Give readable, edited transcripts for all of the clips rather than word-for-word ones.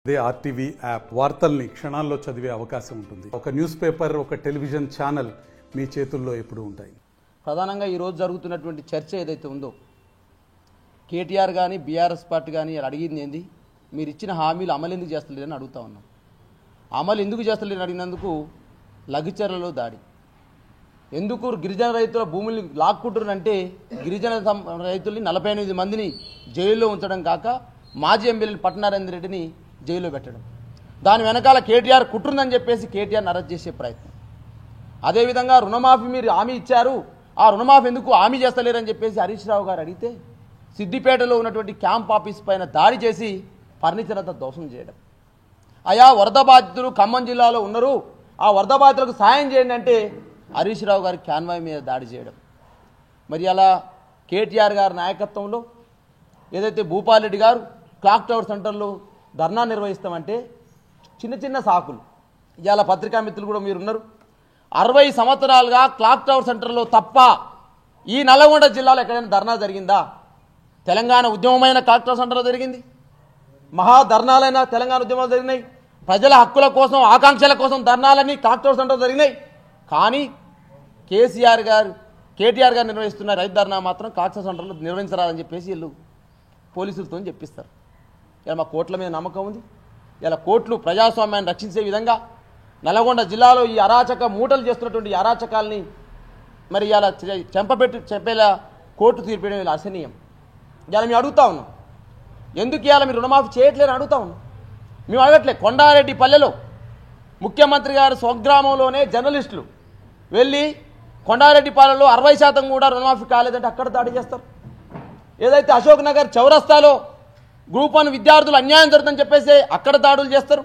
అదే RTV app వార్తల్ని క్షణాల్లో చదివే అవకాశం ఉంటుంది. ఒక న్యూస్ పేపర్, ఒక టెలివిజన్ ఛానల్ మీ చేతుల్లో ఎప్పుడూ ఉంటాయి. ప్రధానంగా ఈరోజు జరుగుతున్నటువంటి చర్చ ఏదైతే ఉందో, కేటీఆర్ కానీ బీఆర్ఎస్ పార్టీ కానీ అడిగింది ఏంది, మీరు ఇచ్చిన హామీలు అమలు ఎందుకు చేస్తలేరని అడుగుతా ఉన్నాం. అమలు ఎందుకు చేస్తలేరని అడిగినందుకు లగిచర్లలో దాడి, ఎందుకు గిరిజన రైతుల భూముల్ని లాక్కుంటున్నారంటే గిరిజన రైతుల్ని 48 మందిని జైల్లో ఉంచడం కాక మాజీ ఎమ్మెల్యే పట్నారాయణ రెడ్డిని జైల్లో పెట్టడం, దాని వెనకాల కేటీఆర్ కుట్రుందని చెప్పేసి కేటీఆర్ని అరెస్ట్ చేసే ప్రయత్నం. అదేవిధంగా రుణమాఫీ మీరు హామీ ఇచ్చారు, ఆ రుణమాఫీ ఎందుకు హామీ చేస్తలేరని చెప్పేసి హరీష్ రావు గారు అడిగితే సిద్దిపేటలో ఉన్నటువంటి క్యాంప్ ఆఫీస్ పైన దాడి చేసి ఫర్నిచర్ అంతా దోషం చేయడం. అయా వరద బాధితులు ఖమ్మం జిల్లాలో ఉన్నారు, ఆ వరద బాధితులకు సాయం చేయండి అంటే హరీష్ రావు గారి క్యాన్వాయ్ మీద దాడి చేయడం. మరి అలా కేటీఆర్ గారి నాయకత్వంలో ఏదైతే భూపాలరెడ్డి గారు క్లాక్ టవర్ సెంటర్లో ధర్నా నిర్వహిస్తామంటే చిన్న చిన్న సాకులు. ఇవాళ పత్రికా మిత్రులు కూడా మీరున్నారు, 60 సంవత్సరాలుగా క్లాక్ టవర్ సెంటర్లో తప్ప ఈ నల్లగొండ జిల్లాలో ఎక్కడైనా ధర్నా జరిగిందా? తెలంగాణ ఉద్యమమైన క్లాక్ టవర్ సెంటర్లో జరిగింది, మహాధర్నాలైన తెలంగాణ ఉద్యమాలు జరిగినాయి, ప్రజల హక్కుల కోసం ఆకాంక్షల కోసం ధర్నాలని క్లాక్ టవర్ సెంటర్లో జరిగినాయి. కానీ కేటీఆర్ గారు నిర్వహిస్తున్న రైతు ధర్నా మాత్రం క్లాక్ టవర్ సెంటర్లో నిర్వహించరాదని చెప్పేసి వీళ్ళు పోలీసులతో చెప్పిస్తారు. ఇలా మా కోర్టుల మీద నమ్మకం ఉంది. ఇలా కోర్టులు ప్రజాస్వామ్యాన్ని రక్షించే విధంగా నల్గొండ జిల్లాలో ఈ అరాచక మూటలు చేస్తున్నటువంటి అరాచకాల్ని మరి ఇలా చెప్పేలా కోర్టు తీర్పేయడం ఇలా అసహనీయం. ఇలా మేము అడుగుతా ఉన్నాం, ఎందుకు ఇవాళ మీరు రుణమాఫీ చేయట్లేదని అడుగుతా ఉన్నాం. మేము అడగట్లే. కొండారెడ్డి పల్లెలో ముఖ్యమంత్రి గారు స్వగ్రామంలోనే జర్నలిస్టులు వెళ్ళి కొండారెడ్డి పాలెంలో 60% కూడా రుణమాఫీ కాలేదంటే అక్కడ దాడి చేస్తారు. ఏదైతే అశోక్ నగర్ చౌరస్తాలో గ్రూప్ 1 విద్యార్థులు అన్యాయం జరుగుతుందని చెప్పేసి అక్కడ దాడులు చేస్తారు.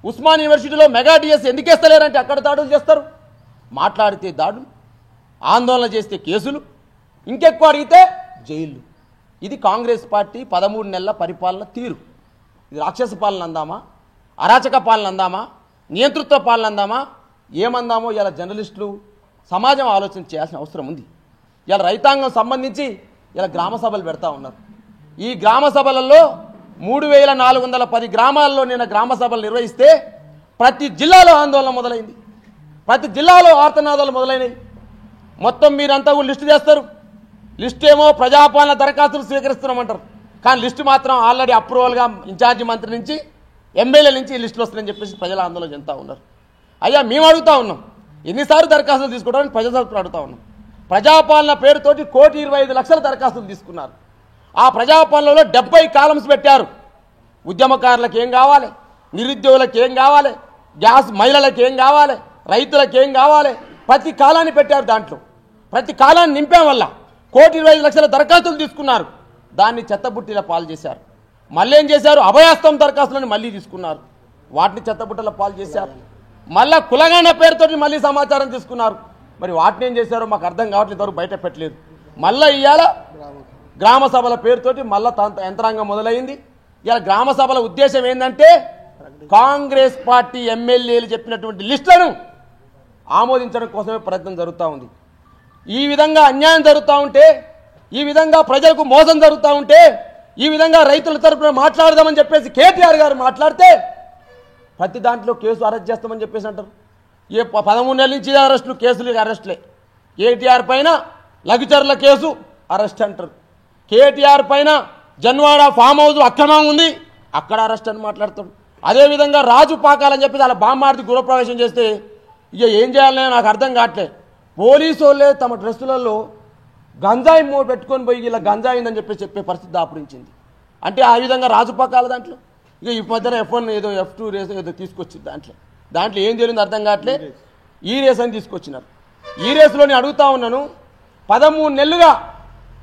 ఉస్మాన్ యూనివర్సిటీలో మెగా డిఎస్ ఎందుకు వేస్తలేరంటే అక్కడ దాడులు చేస్తారు. మాట్లాడితే దాడులు, ఆందోళన చేస్తే కేసులు, ఇంకెక్కువ అడిగితే జైళ్ళు. ఇది కాంగ్రెస్ పార్టీ 13 నెలల పరిపాలన తీరు. ఇది రాక్షస పాలన అందామా, అరాచక పాలన అందామా, నియంతృత్వ పాలన అందామా, ఏమందామో ఇలా జర్నలిస్టులు సమాజం ఆలోచన చేయాల్సిన అవసరం ఉంది. ఇలా రైతాంగం సంబంధించి ఇలా గ్రామ సభలు పెడతా ఉన్నారు. ఈ గ్రామ సభలలో 3410 గ్రామాల్లో నిన్న గ్రామ సభలు నిర్వహిస్తే ప్రతి జిల్లాలో ఆందోళన మొదలైంది, ప్రతి జిల్లాలో ఆర్తనాదాలు మొదలైనవి. మొత్తం మీరంతా కూడా లిస్టు చేస్తారు. లిస్టు ఏమో ప్రజాపాలన దరఖాస్తులు స్వీకరిస్తున్నామంటారు, కానీ లిస్టు మాత్రం ఆల్రెడీ అప్రూవల్గా ఇన్ఛార్జి మంత్రి నుంచి ఎమ్మెల్యే నుంచి లిస్టులు వస్తుందని చెప్పేసి ప్రజల ఆందోళన చెందుతూ ఉన్నారు. అయ్యా మేము అడుగుతా ఉన్నాం, ఎన్నిసార్లు దరఖాస్తులు తీసుకోవడానికి ప్రజాసభలు అడుగుతా ఉన్నాం. ప్రజాపాలన పేరుతోటి 1,25,00,000 దరఖాస్తులు తీసుకున్నారు. ఆ ప్రజాపాలనలో 70 కాలమ్స్ పెట్టారు. ఉద్యమకారులకు ఏం కావాలి, నిరుద్యోగులకు ఏం కావాలి, గ్యాస్ మహిళలకు ఏం కావాలి, రైతులకు ఏం కావాలి, ప్రతి కాలాన్ని పెట్టారు. దాంట్లో ప్రతి కాలాన్ని నింపాం వల్ల 1,25,00,000 దరఖాస్తులు తీసుకున్నారు. దాన్ని చెత్తబుట్టిల పాలు చేశారు. మళ్ళీ ఏం చేశారు, అభయాస్తం దరఖాస్తులను మళ్ళీ తీసుకున్నారు, వాటిని చెత్తబుట్టల పాలు చేశారు. మళ్ళా కులగణ పేరుతోటి మళ్ళీ సమాచారం తీసుకున్నారు. మరి వాటిని ఏం చేశారో మాకు అర్థం కావట్లేదు, ఎవరు బయట పెట్టలేదు. మళ్ళీ ఇవాళ గ్రామ సభల పేరుతోటి మళ్ళా యంత్రాంగం మొదలైంది. ఇలా గ్రామ సభల ఉద్దేశం ఏంటంటే కాంగ్రెస్ పార్టీ ఎమ్మెల్యేలు చెప్పినటువంటి లిస్టులను ఆమోదించడం కోసమే ప్రయత్నం జరుగుతూ ఉంది. ఈ విధంగా అన్యాయం జరుగుతూ ఉంటే, ఈ విధంగా ప్రజలకు మోసం జరుగుతూ ఉంటే, ఈ విధంగా రైతుల తరపున మాట్లాడదామని చెప్పేసి కేటీఆర్ గారు మాట్లాడితే ప్రతి దాంట్లో కేసు అరెస్ట్ చేస్తామని చెప్పేసి అంటారు. 13 నెలల నుంచి అరెస్టులు, కేసులు అరెస్టులే. కేటీఆర్ పైన లఘుచర్ల కేసు అరెస్ట్ అంటారు, కేటీఆర్ పైన జన్వాడ ఫామ్ హౌస్ అక్రమం ఉంది అక్కడ అరెస్ట్ అని మాట్లాడతాడు. అదేవిధంగా రాజు పాకాలని చెప్పేసి అలా బామ్మార్ది గృహప్రవేశం చేస్తే ఇక ఏం చేయాలని నాకు అర్థం కావట్లే. పోలీసు వాళ్ళే తమ డ్రెస్సులలో గంజాయి పెట్టుకొని పోయి ఇలా గంజాయి ఉందని చెప్పే పరిస్థితి దాపురించింది. అంటే ఆ విధంగా రాజు పాకాల దాంట్లో ఇక ఈ మధ్యన F1 ఏదో F2 రేస్ ఏదో తీసుకొచ్చింది. దాంట్లో ఏం జరిగింది అర్థం కావట్లే. ఈ రేస్ అని తీసుకొచ్చినారు. ఈ రేసులో నేను అడుగుతా ఉన్నాను, 13 నెలలుగా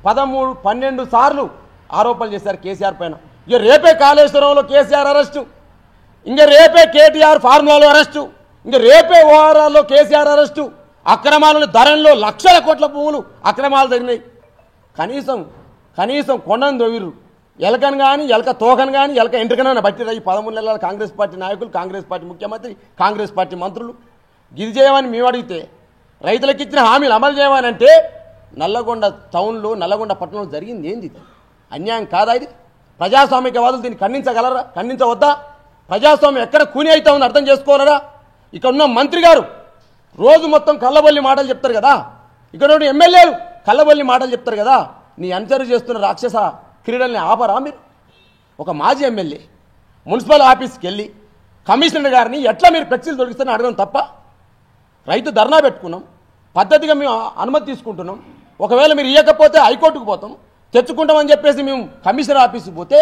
12 సార్లు ఆరోపణలు చేశారు కేసీఆర్ పైన. ఇక రేపే కాళేశ్వరంలో కేసీఆర్ అరెస్టు, ఇంకా రేపే కేటీఆర్ ఫార్ములాలో అరెస్టు, ఇంకా రేపే ఓఆర్ఆర్లో కేసీఆర్ అరెస్టు. అక్రమాలను ధరల్లో లక్షల కోట్ల భూములు అక్రమాలు జరిగినాయి. కనీసం కొండను దొవిరు, ఎలకను కానీ ఎలక తోకను కానీ ఎలక ఎంట్రికనైనా బట్టిరా. ఈ 13 నెలల కాంగ్రెస్ పార్టీ నాయకులు, కాంగ్రెస్ పార్టీ ముఖ్యమంత్రి, కాంగ్రెస్ పార్టీ మంత్రులు గిది చేయమని మేము అడిగితే, రైతులకు ఇచ్చిన హామీలు అమలు చేయమని అంటే నల్లగొండ టౌన్లో, నల్లగొండ పట్టణంలో జరిగింది ఏంది? అన్యాయం కాదా ఇది? ప్రజాస్వామికవాదులు దీన్ని ఖండించగలరా? ఖండించవద్దా? ప్రజాస్వామ్యం ఎక్కడ కూని అవుతా ఉంది అర్థం చేసుకోవాలరా. ఇక్కడ ఉన్న మంత్రి గారు రోజు మొత్తం కళ్ళబొల్లి మాటలు చెప్తారు కదా, ఇక్కడ ఉన్న ఎమ్మెల్యేలు కళ్ళబొల్లి మాటలు చెప్తారు కదా. నీ అనుచరు చేస్తున్న రాక్షస క్రీడల్ని ఆపరా మీరు? ఒక మాజీ ఎమ్మెల్యే మున్సిపల్ ఆఫీస్కి వెళ్ళి కమిషనర్ గారిని ఎట్లా మీరు ఫ్లెక్సీలు దొరికిస్తారని అడగడం తప్ప? రైతు ధర్నా పెట్టుకున్నాం, పద్ధతిగా మేము అనుమతి తీసుకుంటున్నాం. ఒకవేళ మీరు ఇవ్వకపోతే హైకోర్టుకు పోతాం, తెచ్చుకుంటామని చెప్పేసి మేము కమిషనర్ ఆఫీసుకు పోతే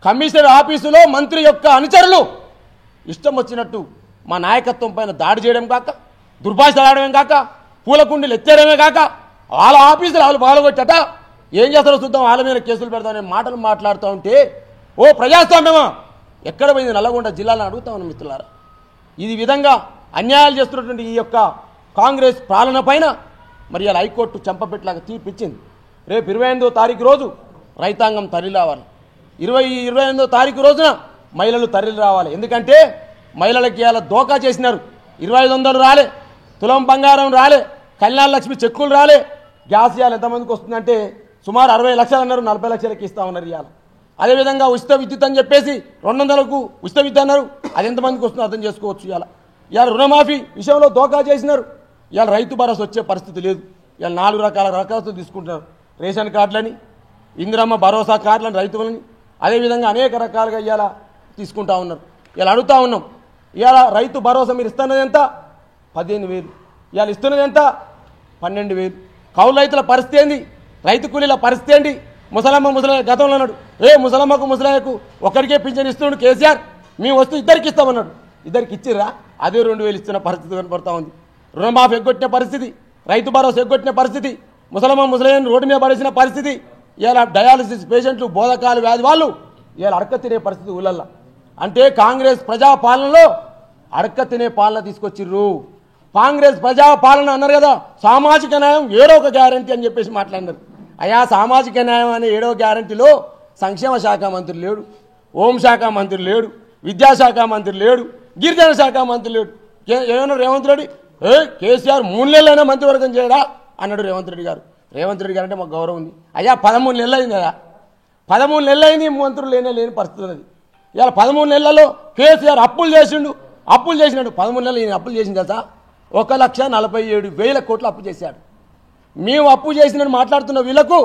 కమిషనర్ ఆఫీసులో మంత్రి యొక్క అనుచరులు ఇష్టం వచ్చినట్టు మా నాయకత్వం పైన దాడి చేయడం కాక, దుర్భాషలు ఆడమే కాక, పూలకుండీలు ఎత్తేయడమే కాక, వాళ్ళ ఆఫీసులు వాళ్ళు పాల్గొట్టట ఏం చేస్తారో చూద్దాం, వాళ్ళ మీద కేసులు పెడతామనే మాటలు మాట్లాడుతూ ఉంటే ఓ ప్రజాస్వామ్యమా ఎక్కడ పోయింది నల్లగొండ జిల్లాలో అడుగుతా ఉన్నాం మిత్రులారా. ఇది విధంగా అన్యాయాలు చేస్తున్నటువంటి ఈ యొక్క కాంగ్రెస్ పాలన పైన మరి ఇలా హైకోర్టు చెంపపెట్టలాగా తీర్పు ఇచ్చింది. రేపు 28వ తారీఖు రోజు రైతాంగం తరలి రావాలి, 28వ తారీఖు రోజున మహిళలు తరలి రావాలి. ఎందుకంటే మహిళలకి ఇలా దోకా చేసినారు. 2500 రాలే, తులం బంగారం రాలే, కళ్యాణ లక్ష్మి చెక్కులు రాలే, గ్యాస్ ఇవాళ ఎంతమందికి వస్తుందంటే సుమారు 60 లక్షలు అన్నారు, 40 లక్షలకి ఇస్తా ఉన్నారు ఇవాళ. అదేవిధంగా ఉచిత విద్యుత్ అని చెప్పేసి 200కు ఉచిత విద్యుత్ అన్నారు, అది ఎంతమందికి వస్తుందో అర్థం చేసుకోవచ్చు. ఇవాళ రుణమాఫీ విషయంలో దోకా చేసినారు. ఇవాళ రైతు భరోసా వచ్చే పరిస్థితి లేదు. ఇవాళ 4 రకాల తీసుకుంటున్నారు, రేషన్ కార్డులని, ఇందిరమ్మ భరోసా కార్డులని రైతులని, అదేవిధంగా అనేక రకాలుగా ఇవాళ తీసుకుంటా ఉన్నారు. ఇలా అడుగుతా ఉన్నాం, ఇవాళ రైతు భరోసా మీరు ఇస్తున్నది ఎంత? 15,000. ఇవాళ ఇస్తున్నది ఎంత? 12,000. కౌలు రైతుల పరిస్థితి ఏంది? రైతు కూలీల పరిస్థితి ఏంటి? ముసలయ్య గతంలో అన్నాడు, ముసలమ్మకు ముసలయ్యకు ఒక్కడికే పింఛన్ ఇస్తున్నాడు కేసీఆర్, మేము వస్తూ ఇద్దరికి ఇస్తామన్నాడు. ఇద్దరికి ఇచ్చిర్రా? అదే 2,000 ఇస్తున్న పరిస్థితి కనపడతా ఉంది. రుణమాఫీ ఎగ్గొట్టిన పరిస్థితి, రైతు భరోసా ఎగ్గొట్టిన పరిస్థితి, ముసలయ్యను రోడ్డు మీద పడేసిన పరిస్థితి. ఇలా డయాలసిస్ పేషెంట్లు, బోధకాలు వ్యాధి వాళ్ళు ఇలా అడక తినే పరిస్థితి ఊళ్ళల్లో. అంటే కాంగ్రెస్ ప్రజాపాలనలో అడక తినే పాలన తీసుకొచ్చిర్రు. కాంగ్రెస్ ప్రజాపాలన అన్నారు కదా, సామాజిక న్యాయం 7వ గ్యారంటీ అని చెప్పేసి మాట్లాడినారు. అయా సామాజిక న్యాయం అనే 7వ గ్యారంటీలో సంక్షేమ శాఖ మంత్రి లేడు, హోంశాఖ మంత్రి లేడు, విద్యాశాఖ మంత్రి లేడు, గిరిజన శాఖ మంత్రి లేడు. ఏమన్నా రేవంత్ రెడ్డి కేసీఆర్ 3 నెలలైనా మంత్రివర్గం చేయడా అన్నాడు రేవంత్ రెడ్డి గారు. రేవంత్ రెడ్డి గారు అంటే మాకు గౌరవం ఉంది. అయ్యా 13 నెలలు అయింది కదా, 13 నెలలు అయింది మంత్రులు లేని పరిస్థితి ఉన్నది. ఇవాళ 13 నెలల్లో కేసీఆర్ అప్పులు చేసినాడు. 13 నెలలు ఈయన అప్పులు చేసింది కదా, 1,47,000 కోట్లు అప్పు చేశాడు. మేము అప్పు చేసినని మాట్లాడుతున్న వీళ్లకు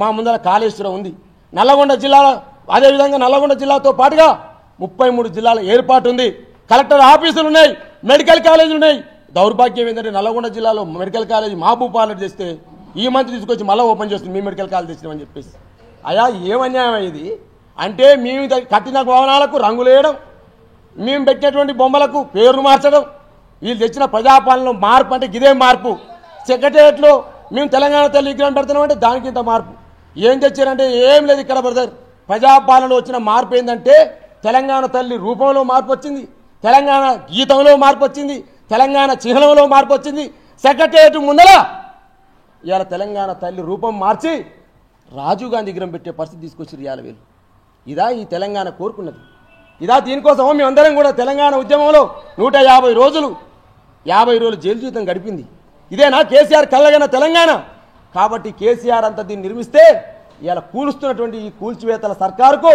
మా ముందర కాళేశ్వరం ఉంది. నల్లగొండ జిల్లాలో అదేవిధంగా నల్లగొండ జిల్లాతో పాటుగా 33 జిల్లాల ఏర్పాటు ఉంది. కలెక్టర్ ఆఫీసులు ఉన్నాయి, మెడికల్ కాలేజీలు ఉన్నాయి. దౌర్భాగ్యం ఏంటంటే నల్లగొండ జిల్లాలో మెడికల్ కాలేజీ మహబూబాబాద్ చేస్తే ఈ మంత్రి తీసుకొచ్చి మళ్ళీ ఓపెన్ చేస్తుంది, మీ మెడికల్ కాలేజ్ తెచ్చినామని చెప్పేసి. అయ్యా ఏమన్యాయం ఇది అంటే, మేము కట్టిన భవనాలకు రంగులు వేయడం, మేము పెట్టినటువంటి బొమ్మలకు పేర్లు మార్చడం, వీళ్ళు తెచ్చిన ప్రజాపాలనలో మార్పు అంటే ఇదే మార్పు. సెక్రటేరియట్లో మేము తెలంగాణ తల్లి విగ్రహం పెడుతున్నామంటే దానికి ఇంత మార్పు. ఏం తెచ్చారంటే ఏం లేదు ఇక్కడ బ్రదర్. ప్రజాపాలనలో వచ్చిన మార్పు ఏంటంటే తెలంగాణ తల్లి రూపంలో మార్పు వచ్చింది, తెలంగాణ గీతంలో మార్పు వచ్చింది, తెలంగాణ చిహ్నంలో మార్పు వచ్చింది. సెక్రటేరియట్ ముందర ఇవాళ తెలంగాణ తల్లి రూపం మార్చి రాజీవ్ గాంధీ విగ్రహం పెట్టే పరిస్థితి తీసుకొచ్చారు ఇవాళ వీళ్ళు. ఇదా ఈ తెలంగాణ కోరుకున్నది? ఇదా దీనికోసం మేమందరం కూడా తెలంగాణ ఉద్యమంలో 150 రోజులు 50 రోజులు జైలు జీవితం గడిపింది. ఇదేనా కేసీఆర్ కలగన తెలంగాణ? కాబట్టి కేసీఆర్ అంతా దీన్ని నిర్మిస్తే ఇలా కూలుస్తున్నటువంటి ఈ కూల్చివేతల సర్కారుకు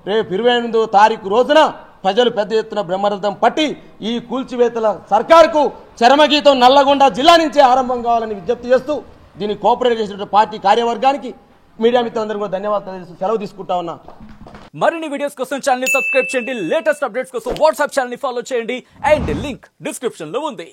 రేపు 28వ తారీఖు రోజున ప్రజలు పెద్ద ఎత్తున బ్రహ్మరథం పట్టి ఈ కూల్చివేతల సర్కారుకు చరమగీతం నల్లగొండ జిల్లా నుంచే ఆరంభం కావాలని విజ్ఞప్తి చేస్తూ దీన్ని కోఆపరేట్ చేసినటువంటి పార్టీ కార్యవర్గానికి మీడియా మిత్రులందరూ కూడా ధన్యవాదాలు సెలవు తీసుకుంటా ఉన్నా. మరిన్ని వీడియోస్ కోసం ఛానల్ ని సబ్స్క్రైబ్ చేయండి, లేటెస్ట్ అప్డేట్స్ కోసం వాట్సాప్ ఛానల్ ని ఫాలో చేయండి అండ్ లింక్ డిస్క్రిప్షన్ లో ఉంది.